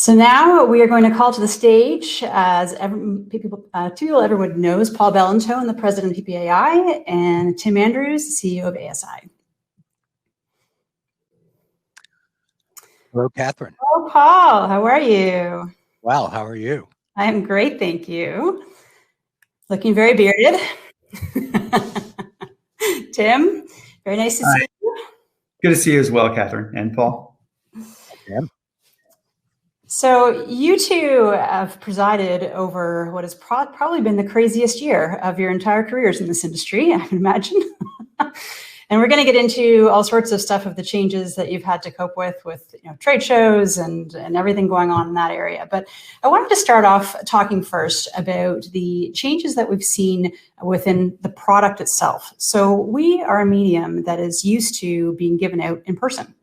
So now we are going to call to the stage, as two people everyone knows, Paul Bellantone, the president of PPAI, and Tim Andrews, the CEO of ASI. Hello, Catherine. Hello, Paul. How are you? Well, how are you? I am great, thank you. Looking very bearded. Tim, very nice to see you. Good to see you as well, Catherine and Paul. Tim. So you two have presided over what has probably been the craziest year of your entire careers in this industry, I can imagine. And we're going to get into all sorts of stuff of the changes that you've had to cope with trade shows and everything going on in that area. But I wanted to start off talking first about the changes that we've seen within the product itself. So we are a medium that is used to being given out in person,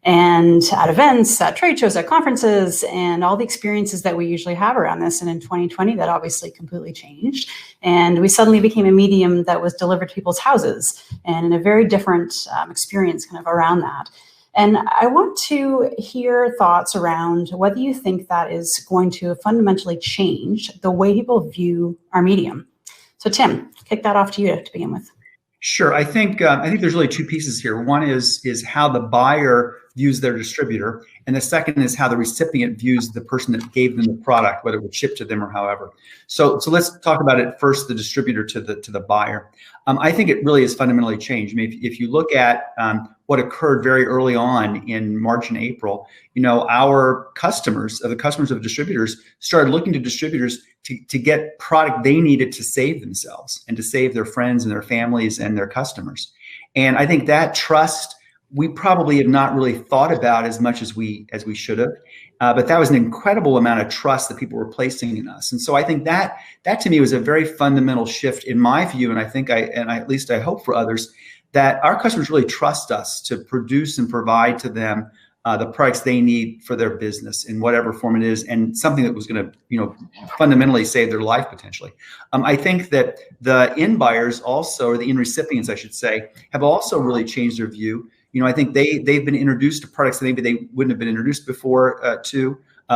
and at events, at trade shows, at conferences, and all the experiences that we usually have around this. And in 2020, that obviously completely changed. And we suddenly became a medium that was delivered to people's houses, and in a very different experience kind of around that. And I want to hear thoughts around whether you think that is going to fundamentally change the way people view our medium. So Tim, kick that off to you to begin with. Sure. I think there's really two pieces here. One is how the buyer views their distributor, and the second is how the recipient views the person that gave them the product, whether it was shipped to them or however. So let's talk about it first, the distributor to the buyer. I think it really has fundamentally changed. I mean, if you look at what occurred very early on in March and April, our customers, the customers of distributors, started looking to distributors to get product they needed to save themselves and to save their friends and their families and their customers. And I think that trust we probably have not really thought about as much as we should have, but that was an incredible amount of trust that people were placing in us. And so I think that to me was a very fundamental shift in my view, and I think at least I hope for others, that our customers really trust us to produce and provide to them the products they need for their business in whatever form it is, and something that was going to fundamentally save their life potentially. I think that the end buyers also, or the end recipients I should say, have also really changed their view. I think they've been introduced to products that maybe they wouldn't have been introduced before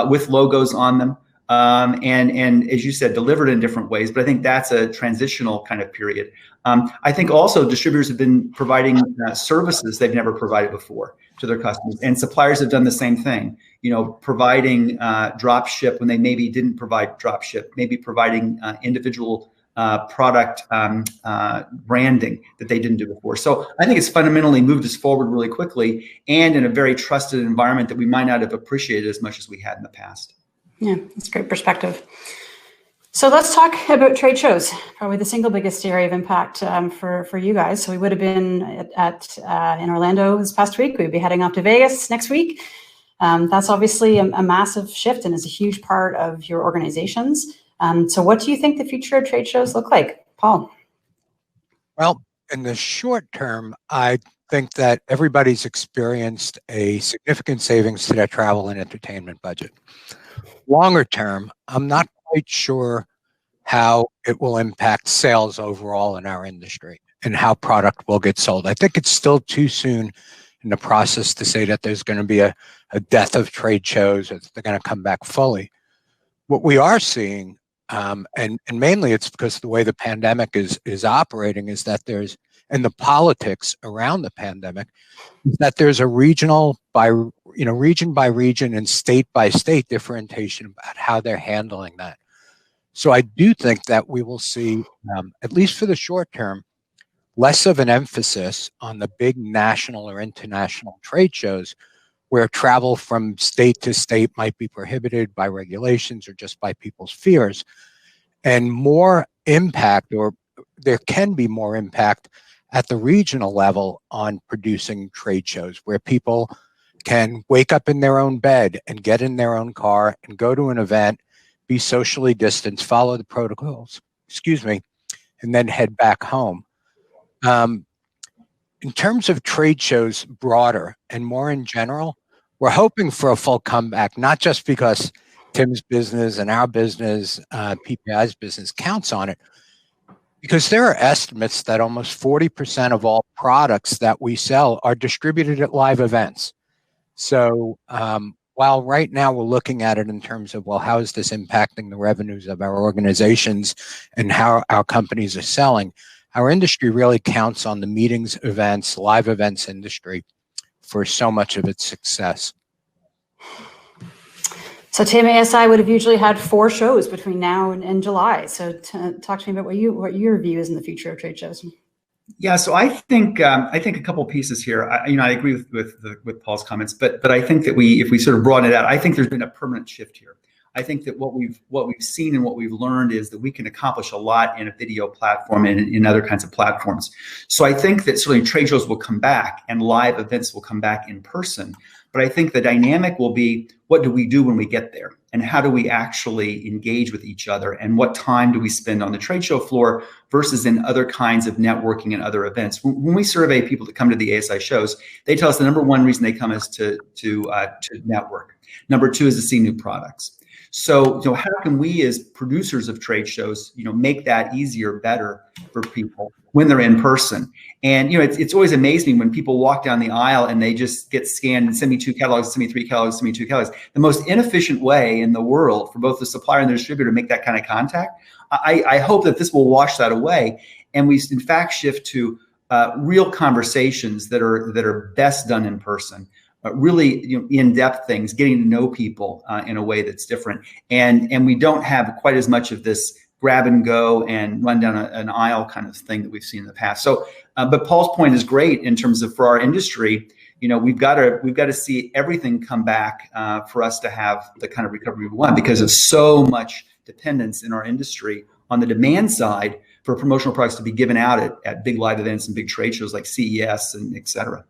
with logos on them, and as you said, delivered in different ways. But I think that's a transitional kind of period. I think also distributors have been providing services they've never provided before to their customers, and suppliers have done the same thing. Providing drop ship when they maybe didn't provide drop ship, maybe providing individual product branding that they didn't do before. So I think it's fundamentally moved us forward really quickly, and in a very trusted environment that we might not have appreciated as much as we had in the past. Yeah, that's great perspective. So let's talk about trade shows, probably the single biggest area of impact for you guys. So we would have been in Orlando this past week. We'd be heading off to Vegas next week. That's obviously a massive shift and is a huge part of your organizations. So what do you think the future of trade shows look like? Paul? Well, in the short term, I think that everybody's experienced a significant savings to their travel and entertainment budget. Longer term, I'm not quite sure how it will impact sales overall in our industry and how product will get sold. I think it's still too soon in the process to say that there's going to be a death of trade shows or that they're going to come back fully. What we are seeing, and mainly it's because of the way the pandemic is operating, is that there's, and the politics around the pandemic, that there's a region by region and state by state differentiation about how they're handling that. So I do think that we will see, at least for the short term, less of an emphasis on the big national or international trade shows where travel from state to state might be prohibited by regulations or just by people's fears, and more impact, or there can be more impact at the regional level on producing trade shows where people can wake up in their own bed and get in their own car and go to an event, be socially distanced, follow the protocols, and then head back home. In terms of trade shows broader and more in general, we're hoping for a full comeback, not just because Tim's business and our business, PPAI's business counts on it, because there are estimates that almost 40% of all products that we sell are distributed at live events. So while right now we're looking at it in terms of, well, how is this impacting the revenues of our organizations and how our companies are selling, our industry really counts on the meetings, events, live events industry for so much of its success. So Tim, ASI would have usually had 4 shows between now and July. So talk to me about what your view is in the future of trade shows. Yeah, so I think a couple of pieces here. I agree with Paul's comments, but I think that if we sort of broaden it out, I think there's been a permanent shift here. I think that what we've seen and what we've learned is that we can accomplish a lot in a video platform and in other kinds of platforms. So I think that certainly trade shows will come back and live events will come back in person. But I think the dynamic will be, what do we do when we get there? And how do we actually engage with each other? And what time do we spend on the trade show floor versus in other kinds of networking and other events? When we survey people that come to the ASI shows, they tell us the number one reason they come is to network. Number 2 is to see new products. So, how can we as producers of trade shows, make that easier, better for people when they're in person? And, it's always amazing when people walk down the aisle and they just get scanned and send me 2 catalogs, send me 3 catalogs, send me 2 catalogs. The most inefficient way in the world for both the supplier and the distributor to make that kind of contact. I hope that this will wash that away. And we, in fact, shift to real conversations that are best done in person. Really in-depth things, getting to know people in a way that's different. And we don't have quite as much of this grab and go and run down an aisle kind of thing that we've seen in the past. So, but Paul's point is great in terms of, for our industry, we've got to see everything come back for us to have the kind of recovery we want, because of so much dependence in our industry on the demand side for promotional products to be given out at big live events and big trade shows like CES and et cetera.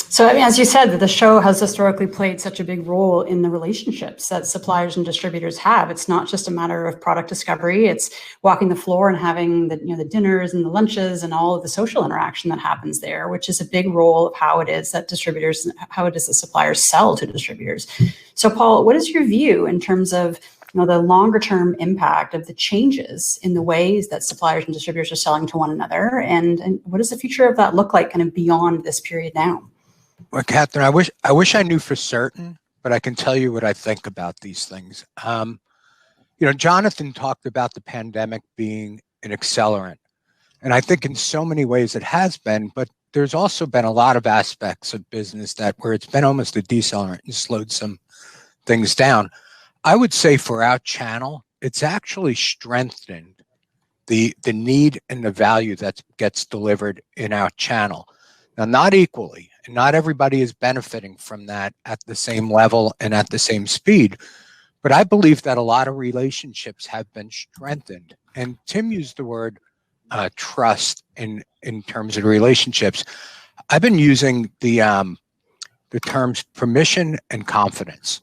So, as you said, that the show has historically played such a big role in the relationships that suppliers and distributors have. It's not just a matter of product discovery. It's walking the floor and having the dinners and the lunches and all of the social interaction that happens there, which is a big role of how it is that suppliers sell to distributors. So, Paul, what is your view in terms of the longer term impact of the changes in the ways that suppliers and distributors are selling to one another, and what does the future of that look like kind of beyond this period now? Well, Catherine, I wish I knew for certain, but I can tell you what I think about these things. Jonathan talked about the pandemic being an accelerant, and I think in so many ways it has been, but there's also been a lot of aspects of business where it's been almost a decelerant and slowed some things down. I would say for our channel, it's actually strengthened the need and the value that gets delivered in our channel. Now, not equally, and not everybody is benefiting from that at the same level and at the same speed, but I believe that a lot of relationships have been strengthened. And Tim used the word trust in terms of relationships. I've been using the terms permission and confidence.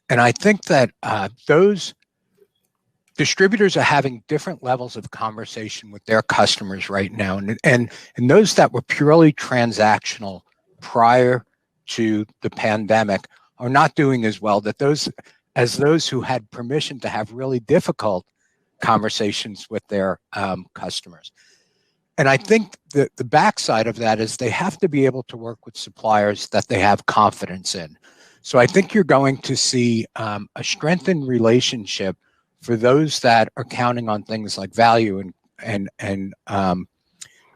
And I think that those distributors are having different levels of conversation with their customers right now. And those that were purely transactional prior to the pandemic are not doing as well as those who had permission to have really difficult conversations with their customers. And I think that the backside of that is they have to be able to work with suppliers that they have confidence in. So I think you're going to see a strengthened relationship for those that are counting on things like value and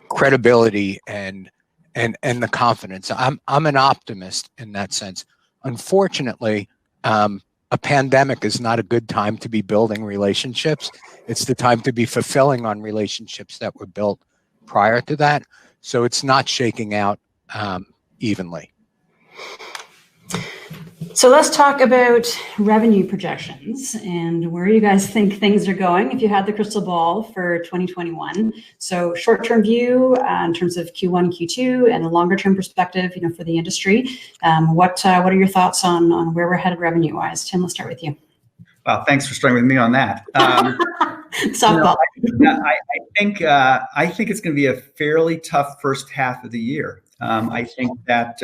credibility and the confidence. I'm an optimist in that sense. Unfortunately, a pandemic is not a good time to be building relationships. It's the time to be fulfilling on relationships that were built prior to that. So it's not shaking out evenly. So let's talk about revenue projections and where you guys think things are going if you had the crystal ball for 2021. So short-term view in terms of Q1, Q2, and a longer-term perspective, for the industry. What are your thoughts on where we're headed revenue-wise? Tim, let's start with you. Well, thanks for starting with me on that. Softball. I think it's going to be a fairly tough first half of the year. I think that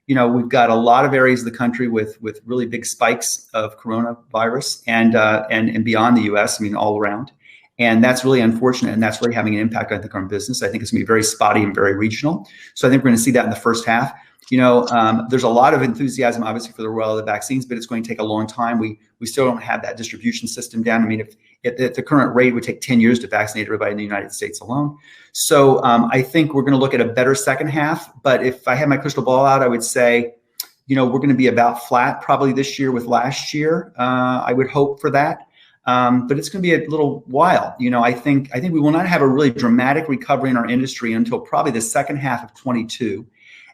we've got a lot of areas of the country with really big spikes of coronavirus and beyond the U.S. All around, and that's really unfortunate, and that's really having an impact, I think, on business. I think it's going to be very spotty and very regional. So I think we're going to see that in the first half. There's a lot of enthusiasm, obviously, for the rollout of the vaccines, but it's going to take a long time. We still don't have that distribution system down. I mean, if at the current rate, it would take 10 years to vaccinate everybody in the United States alone. So I think we're going to look at a better second half. But if I had my crystal ball out, I would say, we're going to be about flat probably this year with last year. I would hope for that. But it's going to be a little while. I think we will not have a really dramatic recovery in our industry until probably the second half of 22.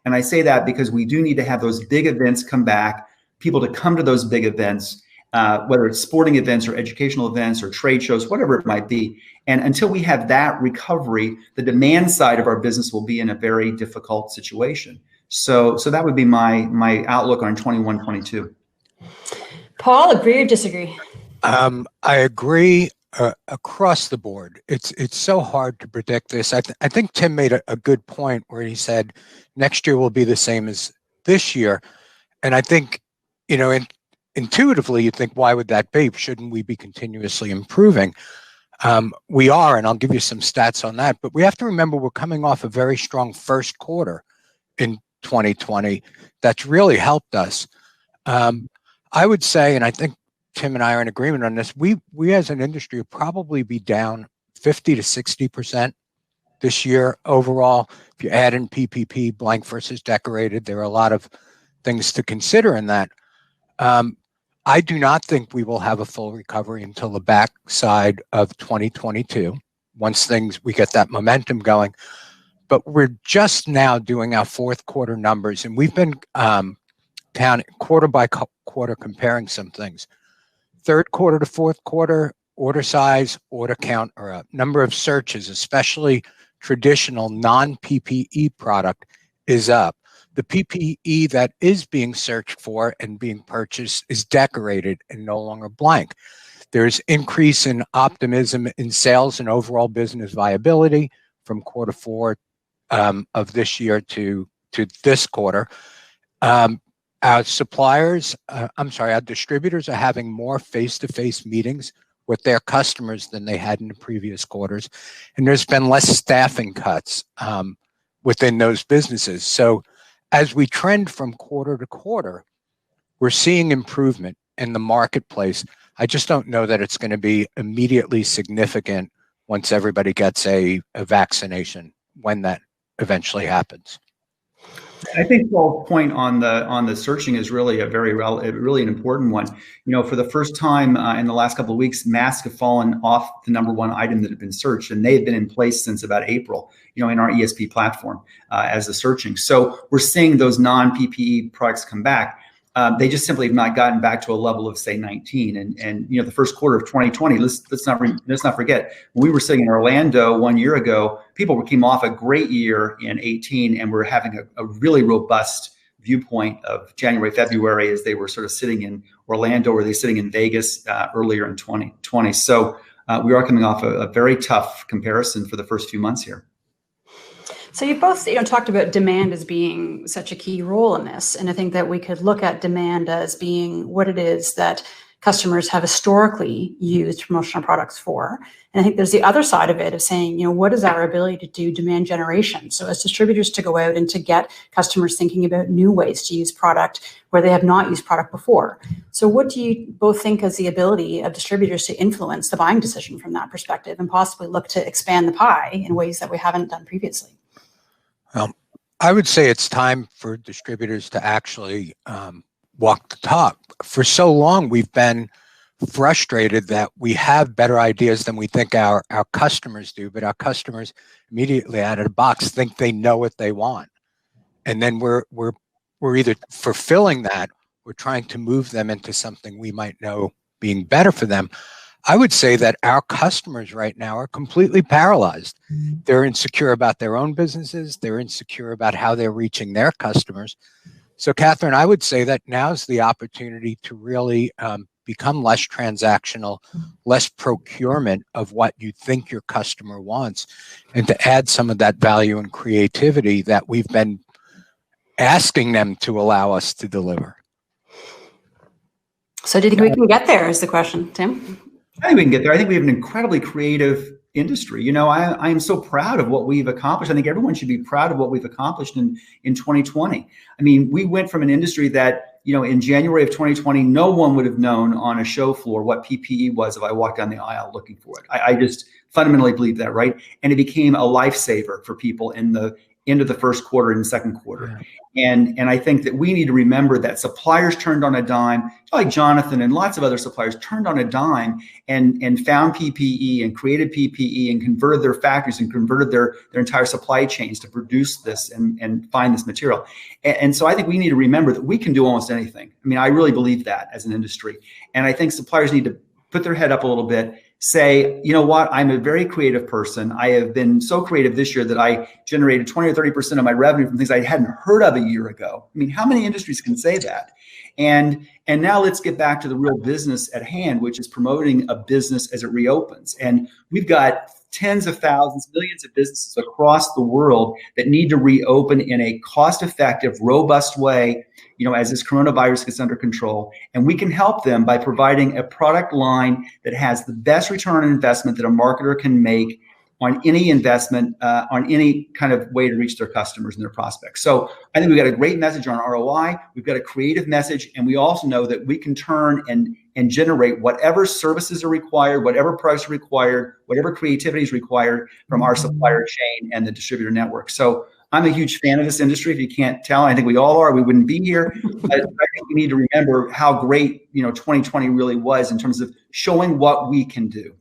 And I say that because we do need to have those big events come back, people to come to those big events, whether it's sporting events or educational events or trade shows, whatever it might be. And until we have that recovery, the demand side of our business will be in a very difficult situation. So that would be my outlook on 21, 22. Paul, agree or disagree? I agree across the board. It's so hard to predict this. I think Tim made a good point where he said next year will be the same as this year. And I think, intuitively you think, why would that be? Shouldn't we be continuously improving? We are, and I'll give you some stats on that. But we have to remember we're coming off a very strong first quarter in 2020 that's really helped us. I would say, and I think Tim and I are in agreement on this, we as an industry will probably be down 50 to 60% this year overall. If you add in PPP, blank versus decorated, there are a lot of things to consider in that. I do not think we will have a full recovery until the backside of 2022, once we get that momentum going. But we're just now doing our fourth quarter numbers, and we've been quarter by quarter comparing some things. Third quarter to fourth quarter, order size, order count are up. Number of searches, especially traditional non-PPE product, is up. The PPE that is being searched for and being purchased is decorated and no longer blank. There's increase in optimism in sales and overall business viability from quarter four of this year to this quarter. Our distributors are having more face-to-face meetings with their customers than they had in the previous quarters. And there's been less staffing cuts within those businesses. So as we trend from quarter to quarter, we're seeing improvement in the marketplace. I just don't know that it's going to be immediately significant once everybody gets a vaccination, when that eventually happens. I think Paul's point on the searching is really really an important one. For the first time in the last couple of weeks, masks have fallen off the number one item that had been searched, and they had been in place since about April, in our ESP platform as the searching. So we're seeing those non-PPE products come back. They just simply have not gotten back to a level of, say, 19. And the first quarter of 2020, let's not forget, when we were sitting in Orlando 1 year ago, people came off a great year in 18 and were having a really robust viewpoint of January, February, as they were sort of sitting in Orlando, or they sitting in Vegas earlier in 2020. So we are coming off a very tough comparison for the first few months here. So you both talked about demand as being such a key role in this. And I think that we could look at demand as being what it is that customers have historically used promotional products for. And I think there's the other side of it of saying, what is our ability to do demand generation? So as distributors, to go out and to get customers thinking about new ways to use product where they have not used product before. So what do you both think is the ability of distributors to influence the buying decision from that perspective, and possibly look to expand the pie in ways that we haven't done previously? I would say it's time for distributors to actually walk the talk. For so long, we've been frustrated that we have better ideas than we think our customers do, but our customers immediately out of the box think they know what they want. And then we're either fulfilling that or trying to move them into something we might know being better for them. I would say that our customers right now are completely paralyzed. They're insecure about their own businesses. They're insecure about how they're reaching their customers. So, Catherine, I would say that now's the opportunity to really become less transactional, less procurement of what you think your customer wants, and to add some of that value and creativity that we've been asking them to allow us to deliver. So do you think we can get there is the question, Tim? I think we can get there. I think we have an incredibly creative industry. You know, I am so proud of what we've accomplished. I think everyone should be proud of what we've accomplished in 2020. I mean, we went from an industry that, you know, in January of 2020, no one would have known on a show floor what PPE was if I walked down the aisle looking for it. I just fundamentally believe that, right? And it became a lifesaver for people in the end of the first quarter and second quarter. Yeah. And I think that we need to remember that suppliers turned on a dime, like Jonathan and lots of other suppliers turned on a dime and found PPE and created PPE and converted their factories and converted their entire supply chains to produce this and find this material. And so I think we need to remember that we can do almost anything. I mean, I really believe that as an industry. And I think suppliers need to put their head up a little bit, say, you know what, I'm a very creative person. I have been so creative this year that I generated 20 or 30% of my revenue from things I hadn't heard of a year ago. I mean, how many industries can say that? And now let's get back to the real business at hand, which is promoting a business as it reopens. And we've got tens of thousands, millions of businesses across the world that need to reopen in a cost-effective, robust way, you know, as this coronavirus gets under control. And we can help them by providing a product line that has the best return on investment that a marketer can make on any investment, on any kind of way to reach their customers and their prospects. So I think we've got a great message on ROI. We've got a creative message, and we also know that we can turn and generate whatever services are required, whatever products are required, whatever creativity is required from our supplier chain and the distributor network. So I'm a huge fan of this industry. If you can't tell, I think we all are. We wouldn't be here. But I think we need to remember how great, you know, 2020 really was in terms of showing what we can do.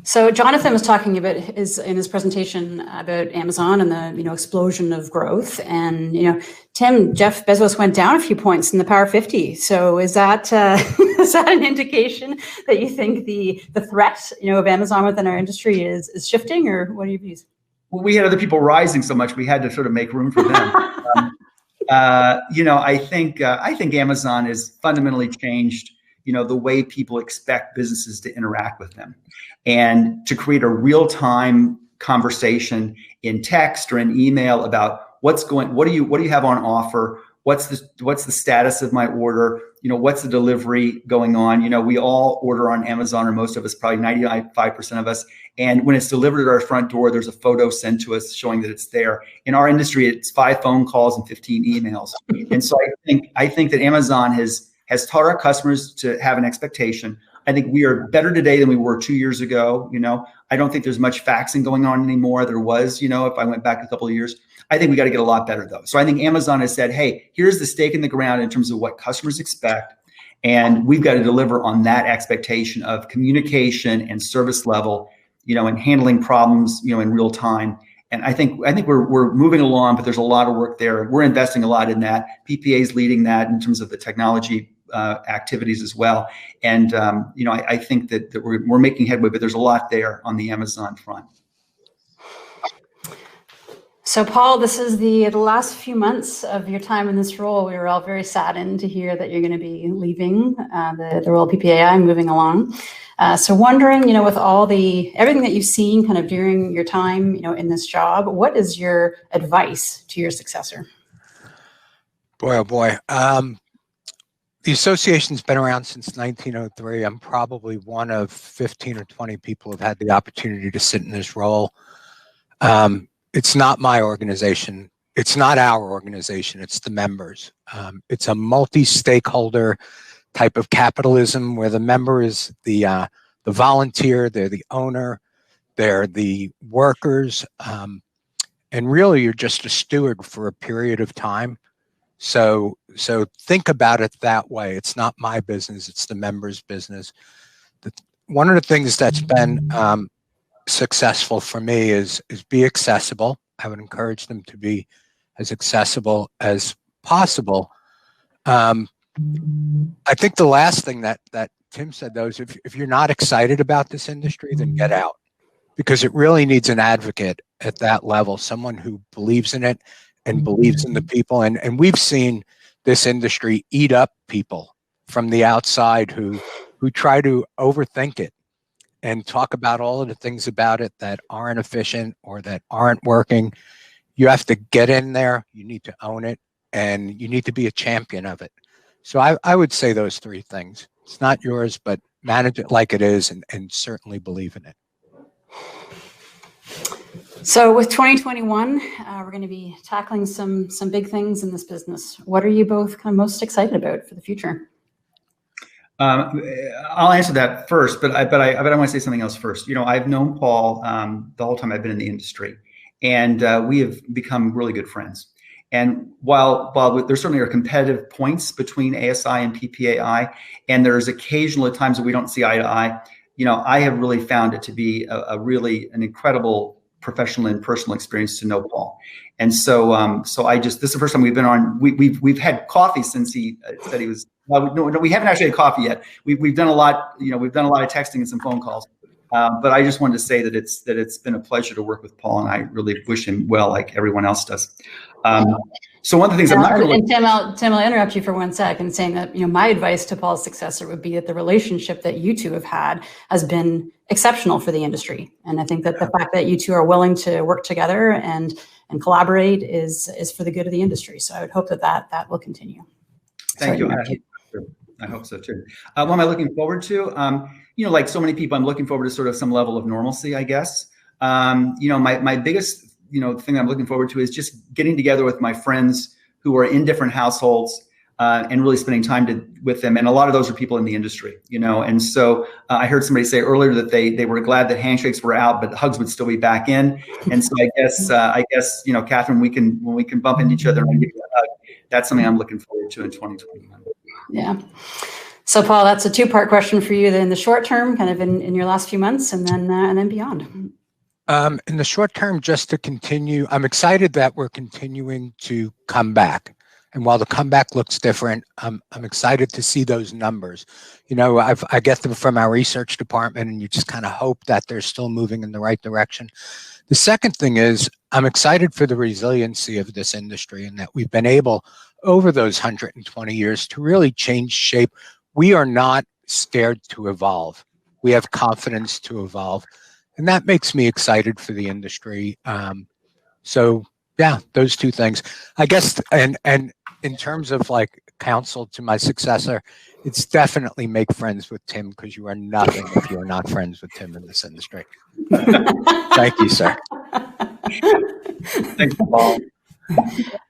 So Jonathan was talking about in his presentation about Amazon and the, you know, explosion of growth. And, you know, Tim, Jeff Bezos went down a few points in the Power 50. So is that is that an indication that you think the threat, you know, of Amazon within our industry is shifting, or what are your views? Well, we had other people rising so much we had to sort of make room for them. You know, I think Amazon has fundamentally changed, you know, the way people expect businesses to interact with them, and to create a real-time conversation in text or in email about what do you have on offer, what's the status of my order, you know, what's the delivery going on. You know, we all order on Amazon, or most of us, probably 95% of us. And when it's delivered at our front door, there's a photo sent to us showing that it's there. In our industry, it's 5 phone calls and 15 emails. And so I think that Amazon has taught our customers to have an expectation. I think we are better today than we were 2 years ago. You know, I don't think there's much faxing going on anymore. There was, you know, if I went back a couple of years. I think we got to get a lot better though. So I think Amazon has said, hey, here's the stake in the ground in terms of what customers expect. And we've got to deliver on that expectation of communication and service level, you know, and handling problems, you know, in real time. And I think we're moving along, but there's a lot of work there. We're investing a lot in that. PPA is leading that in terms of the technology activities as well. And you know, I think that we're making headway, but there's a lot there on the Amazon front. So Paul, this is the last few months of your time in this role. We were all very saddened to hear that you're going to be leaving the role of PPAI and moving along. So wondering, you know, with everything that you've seen kind of during your time, you know, in this job, what is your advice to your successor? Boy, oh boy. The association's been around since 1903. I'm probably one of 15 or 20 people who've had the opportunity to sit in this role. It's not my organization. It's not our organization. It's the members. It's a multi-stakeholder type of capitalism where the member is the volunteer, they're the owner, they're the workers, and really you're just a steward for a period of time. So think about it that way. It's not my business, it's the member's business. One of the things that's been successful for me is be accessible. I would encourage them to be as accessible as possible. I think the last thing that Tim said, though, is if you're not excited about this industry, then get out, because it really needs an advocate at that level, someone who believes in it and believes in the people. And we've seen this industry eat up people from the outside who try to overthink it and talk about all of the things about it that aren't efficient or that aren't working. You have to get in there, you need to own it, and you need to be a champion of it. So I would say those three things. It's not yours, but manage it like it is, and certainly believe in it. So with 2021, we're going to be tackling some big things in this business. What are you both kind of most excited about for the future? I'll answer that first, but I want to say something else first. You know, I've known Paul the whole time I've been in the industry, and we have become really good friends. And while there certainly are competitive points between ASI and PPAI, and there's occasional times that we don't see eye to eye, you know, I have really found it to be an incredible professional and personal experience to know Paul. And so, this is the first time we've been on. We've had coffee since he said he was. Well, no, we haven't actually had coffee yet. We've done a lot. You know, we've done a lot of texting and some phone calls. But I just wanted to say that it's been a pleasure to work with Paul, and I really wish him well, like everyone else does. So one of the things I'm not going to. Tim, I'll interrupt you for 1 second, saying that, you know, my advice to Paul's successor would be that the relationship that you two have had has been exceptional for the industry, and I think that the fact that you two are willing to work together and collaborate is for the good of the industry. So I would hope that will continue. Thank you. I hope so too. What am I looking forward to? You know, like so many people, I'm looking forward to sort of some level of normalcy, I guess. You know, my biggest, you know, thing I'm looking forward to is just getting together with my friends who are in different households and really spending time with them. And a lot of those are people in the industry, you know. And so I heard somebody say earlier that they were glad that handshakes were out, but hugs would still be back in. And so I guess, you know, Catherine, when we can bump into each other and give you a hug, that's something I'm looking forward to in 2021. Yeah. So Paul, that's a two-part question for you in the short term, kind of in your last few months, and then beyond. In the short term, just to continue, I'm excited that we're continuing to come back. And while the comeback looks different, I'm excited to see those numbers. You know, I get them from our research department, and you just kind of hope that they're still moving in the right direction. The second thing is I'm excited for the resiliency of this industry, and that we've been able over those 120 years to really change shape. We are not scared to evolve. We have confidence to evolve. And that makes me excited for the industry. So yeah, those two things, I guess. And in terms of like counsel to my successor, it's definitely make friends with Tim, because you are nothing if you are not friends with Tim in this industry. Thank you, sir. Thanks, Paul.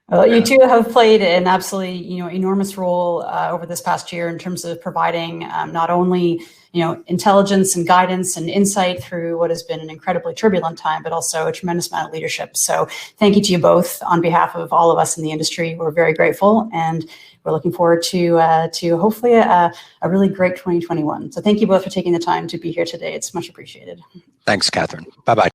Well, you two have played an absolutely, you know, enormous role over this past year in terms of providing not only, you know, intelligence and guidance and insight through what has been an incredibly turbulent time, but also a tremendous amount of leadership. So thank you to you both on behalf of all of us in the industry. We're very grateful, and we're looking forward to hopefully a really great 2021. So thank you both for taking the time to be here today. It's much appreciated. Thanks, Catherine. Bye-bye.